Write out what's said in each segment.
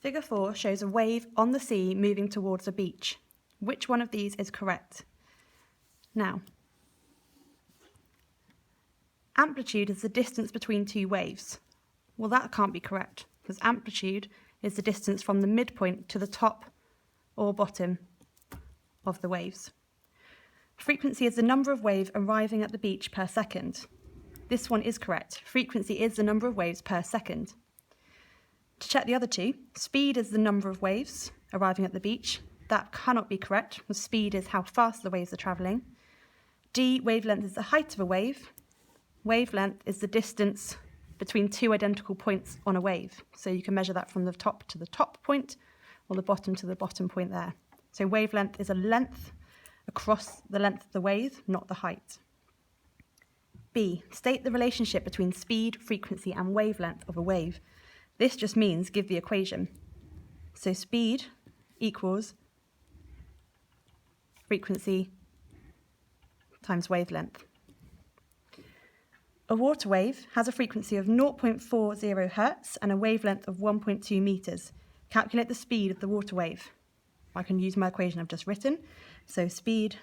Figure 4 shows a wave on the sea moving towards a beach. Which one of these is correct? Now, amplitude is the distance between two waves. Well, that can't be correct, because amplitude is the distance from the midpoint to the top or bottom of the waves. Frequency is the number of waves arriving at the beach per second. This one is correct. Frequency is the number of waves per second. To check the other two, speed is the number of waves arriving at the beach. That cannot be correct, because speed is how fast the waves are travelling. D, wavelength is the height of a wave. Wavelength is the distance between two identical points on a wave. So you can measure that from the top to the top point or the bottom to the bottom point there. So wavelength is a length across the length of the wave, not the height. B, state the relationship between speed, frequency and wavelength of a wave. This just means give the equation. So speed equals frequency times wavelength. A water wave has a frequency of 0.40 Hertz and a wavelength of 1.2 meters. Calculate the speed of the water wave. I can use my equation I've just written. So speed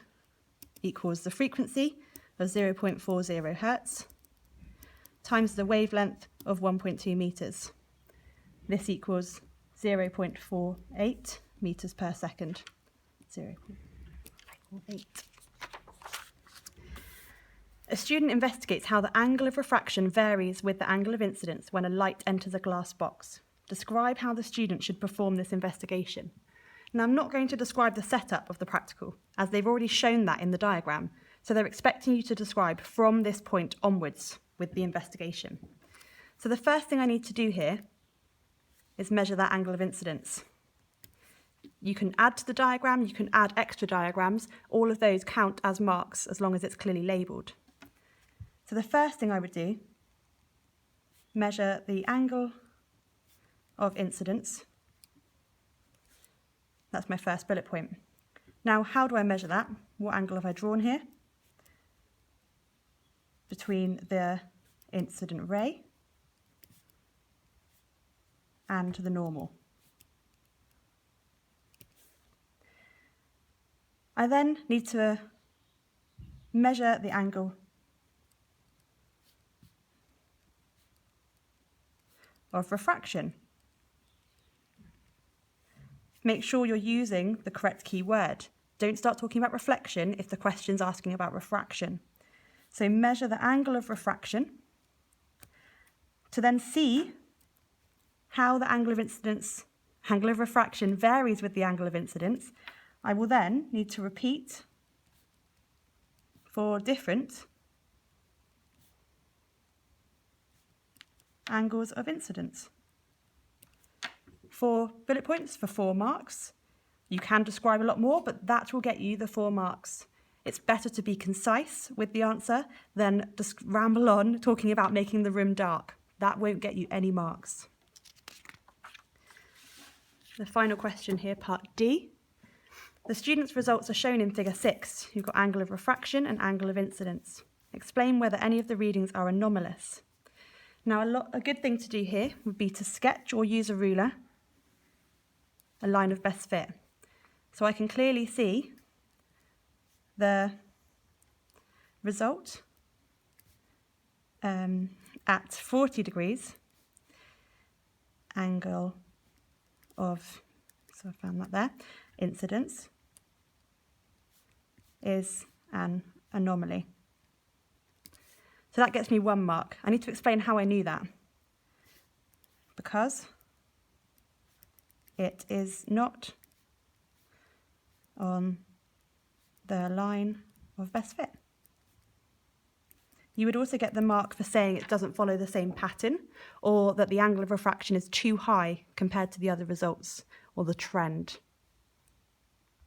equals the frequency of 0.40 Hertz times the wavelength of 1.2 meters. This equals 0.48 meters per second. 0.48. A student investigates how the angle of refraction varies with the angle of incidence when a light enters a glass box. Describe how the student should perform this investigation. Now, I'm not going to describe the setup of the practical, as they've already shown that in the diagram, so they're expecting you to describe from this point onwards with the investigation. So the first thing I need to do here is measure that angle of incidence. You can add to the diagram, you can add extra diagrams, all of those count as marks as long as it's clearly labelled. So the first thing I would do, measure the angle of incidence. That's my first bullet point. Now, how do I measure that? What angle have I drawn here? Between the incident ray and the normal. I then need to measure the angle of refraction. Make sure you're using the correct keyword. Don't start talking about reflection if the question's asking about refraction. So measure the angle of refraction to then see how the angle of refraction varies with the angle of incidence. I will then need to repeat for different angles of incidence. 4 bullet points for 4 marks. You can describe a lot more, but that will get you the 4 marks. It's better to be concise with the answer than just ramble on talking about making the room dark. That won't get you any marks. The final question here, part D. The students' results are shown in figure 6. You've got angle of refraction and angle of incidence. Explain whether any of the readings are anomalous. Now, a good thing to do here would be to sketch or use a ruler a line of best fit. So I can clearly see the result at 40 degrees angle of, so I found that there, incidence is an anomaly. So that gets me 1 mark. I need to explain how I knew that. Because it is not on the line of best fit. You would also get the mark for saying it doesn't follow the same pattern, or that the angle of refraction is too high compared to the other results, or the trend.